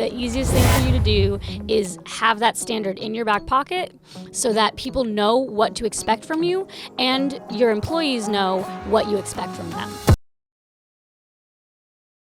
the easiest thing for you to do is have that standard in your back pocket so that people know what to expect from you and your employees know what you expect from them.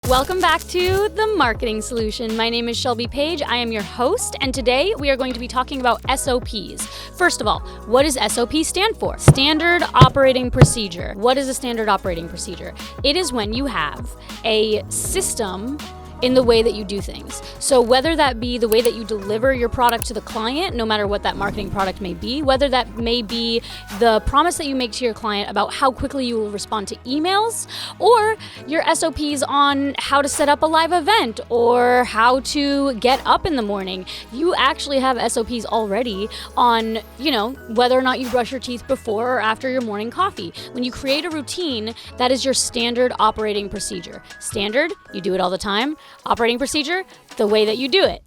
Welcome back to The Marketing Solution. My name is Shelby Paige. I am your host, and today we are going to be talking about SOPs. First of all, what does SOP stand for? Standard Operating Procedure. What is a Standard Operating Procedure? It is when you have a system in the way that you do things. So whether that be the way that you deliver your product to the client, no matter what that marketing product may be, whether that may be the promise that you make to your client about how quickly you will respond to emails, or your SOPs on how to set up a live event or how to get up in the morning. You actually have SOPs already on, whether or not you brush your teeth before or after your morning coffee. When you create a routine, that is your standard operating procedure. Standard, you do it all the time. Operating procedure, the way that you do it.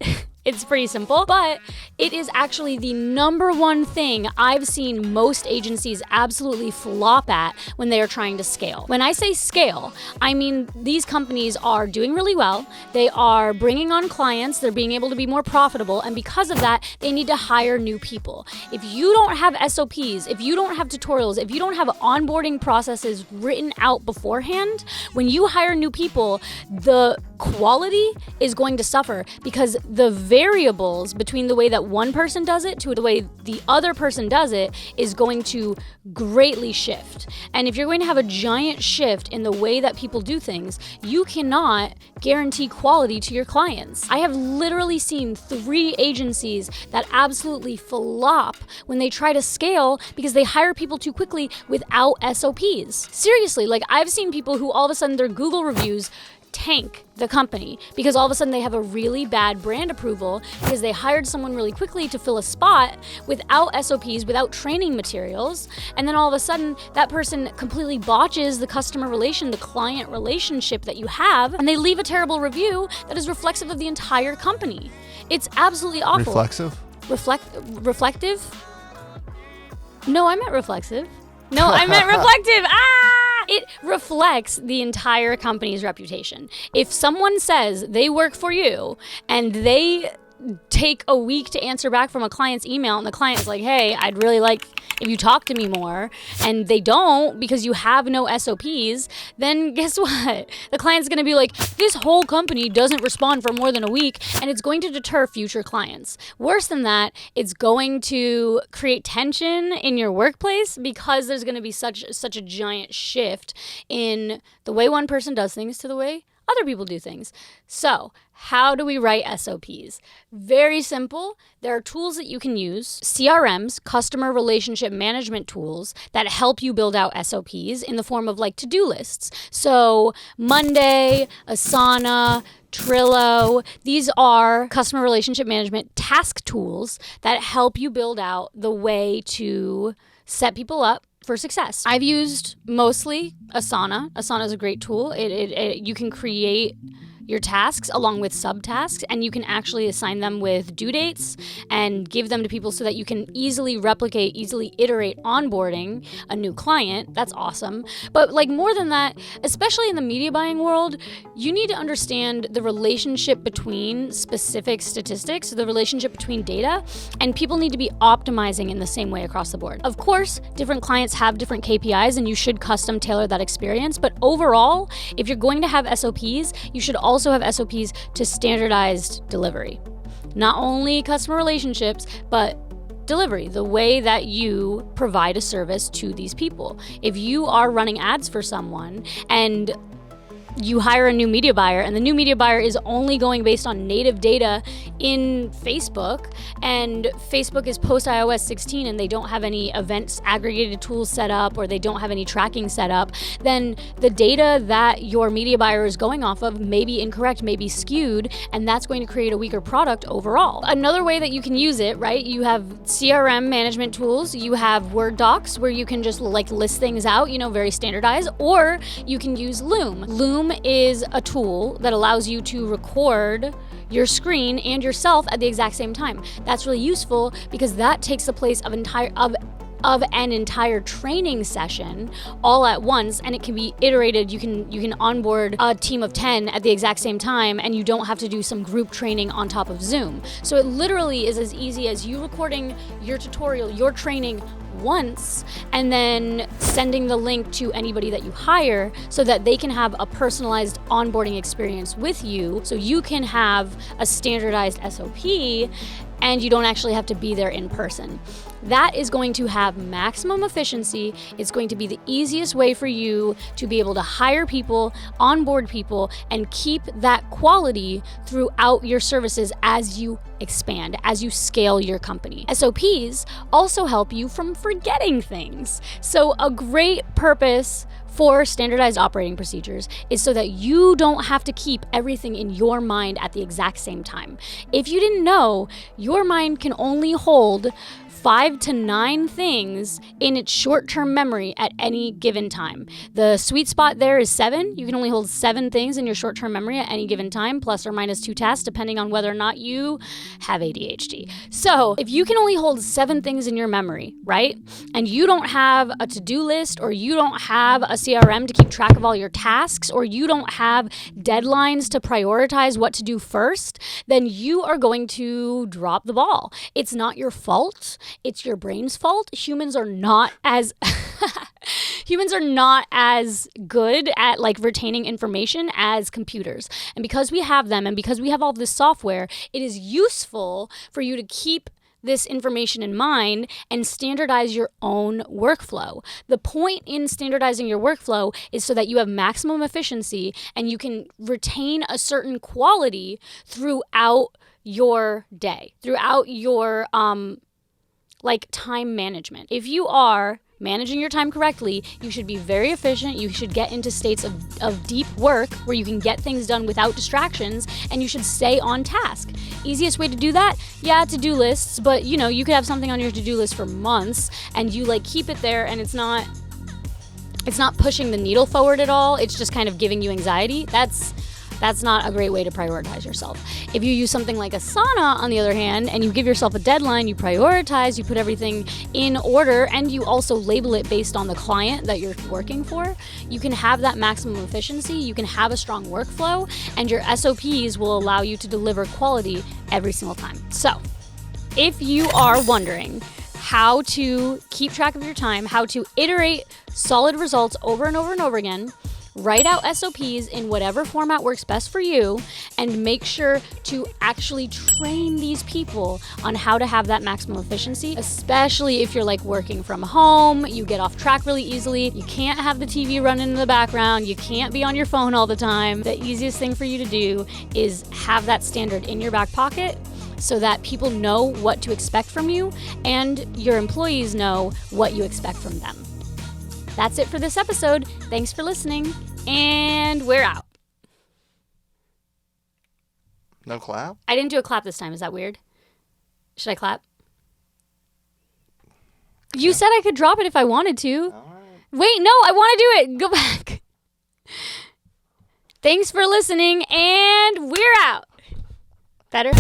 It's pretty simple, but it is actually the number one thing I've seen most agencies absolutely flop at when they are trying to scale. When I say scale, I mean these companies are doing really well. They are bringing on clients. They're being able to be more profitable. And because of that, they need to hire new people. If you don't have SOPs, if you don't have tutorials, if you don't have onboarding processes written out beforehand, when you hire new people, the quality is going to suffer because the variables between the way that one person does it to the way the other person does it is going to greatly shift. And if you're going to have a giant shift in the way that people do things, you cannot guarantee quality to your clients. I have literally seen 3 agencies that absolutely flop when they try to scale because they hire people too quickly without SOPs. Seriously, I've seen people who all of a sudden their Google reviews tank the company because all of a sudden they have a really bad brand approval because they hired someone really quickly to fill a spot without SOPs, without training materials, and then all of a sudden that person completely botches the customer relation, the client relationship that you have, and they leave a terrible review that is reflexive of the entire company. It's absolutely awful. Reflexive? Reflective? No, I meant reflexive. No, I meant reflective. It reflects the entire company's reputation. If someone says they work for you and they take a week to answer back from a client's email and the client is like, hey, I'd really like if you talk to me more, and they don't because you have no SOPs, then guess what? The client's going to be like, this whole company doesn't respond for more than a week, and it's going to deter future clients. Worse than that, it's going to create tension in your workplace because there's going to be such a giant shift in the way one person does things to the way other people do things. So, how do we write SOPs? Very simple. There are tools that you can use, CRMs, customer relationship management tools, that help you build out SOPs in the form of to-do lists. So, Monday, Asana, Trello, these are customer relationship management task tools that help you build out the way to set people up for success. I've used mostly Asana. Asana is a great tool. You can create your tasks along with subtasks, and you can actually assign them with due dates and give them to people so that you can easily replicate, easily iterate onboarding a new client. That's awesome. But more than that, especially in the media buying world, you need to understand the relationship between specific statistics, the relationship between data, and people need to be optimizing in the same way across the board. Of course, different clients have different KPIs and you should custom tailor that experience, but overall, if you're going to have SOPs, you should also have SOPs to standardized delivery. Not only customer relationships, but delivery, the way that you provide a service to these people. If you are running ads for someone and you hire a new media buyer and the new media buyer is only going based on native data in Facebook, and Facebook is post iOS 16 and they don't have any events aggregated tools set up, or they don't have any tracking set up, then the data that your media buyer is going off of may be incorrect, may be skewed, and that's going to create a weaker product overall. Another way that you can use it, right? You have CRM management tools, you have Word docs where you can just list things out, very standardized, or you can use Loom. Loom is a tool that allows you to record your screen and yourself at the exact same time. That's really useful because that takes the place of of an entire training session all at once, and it can be iterated. You can onboard a team of 10 at the exact same time, and you don't have to do some group training on top of Zoom. So it literally is as easy as you recording your tutorial, your training once, and then sending the link to anybody that you hire so that they can have a personalized onboarding experience with you, so you can have a standardized SOP and you don't actually have to be there in person. That is going to have maximum efficiency. It's going to be the easiest way for you to be able to hire people, onboard people, and keep that quality throughout your services as you expand, as you scale your company. SOPs also help you from forgetting things. So a great purpose for standardized operating procedures is so that you don't have to keep everything in your mind at the exact same time. If you didn't know, your mind can only hold 5 to 9 things in its short-term memory at any given time. The sweet spot there is 7. You can only hold 7 things in your short-term memory at any given time, plus or minus 2 tasks, depending on whether or not you have ADHD. So if you can only hold 7 things in your memory, right? And you don't have a to-do list, or you don't have a CRM to keep track of all your tasks, or you don't have deadlines to prioritize what to do first, then you are going to drop the ball. It's not your fault. It's your brain's fault. Humans are not as good at like retaining information as computers. And because we have them, and because we have all this software, it is useful for you to keep this information in mind and standardize your own workflow. The point in standardizing your workflow is so that you have maximum efficiency and you can retain a certain quality throughout your day, throughout your like time management. If you are managing your time correctly, you should be very efficient. You should get into states of deep work where you can get things done without distractions, and you should stay on task. Easiest way to do that? Yeah, to-do lists, but you know, you could have something on your to-do list for months and you like keep it there, and it's not pushing the needle forward at all. It's just kind of giving you anxiety. That's not a great way to prioritize yourself. If you use something like Asana, on the other hand, and you give yourself a deadline, you prioritize, you put everything in order, and you also label it based on the client that you're working for, you can have that maximum efficiency, you can have a strong workflow, and your SOPs will allow you to deliver quality every single time. So, if you are wondering how to keep track of your time, how to iterate solid results over and over and over again, write out SOPs in whatever format works best for you, and make sure to actually train these people on how to have that maximum efficiency, especially if you're like working from home, you get off track really easily, you can't have the TV running in the background, you can't be on your phone all the time. The easiest thing for you to do is have that standard in your back pocket so that people know what to expect from you and your employees know what you expect from them. That's it for this episode. Thanks for listening, and we're out. No clap? I didn't do a clap this time. Is that weird? Should I clap? You said I could drop it if I wanted to. All right. Wait, no, I want to do it. Go back. Thanks for listening, and we're out. Better?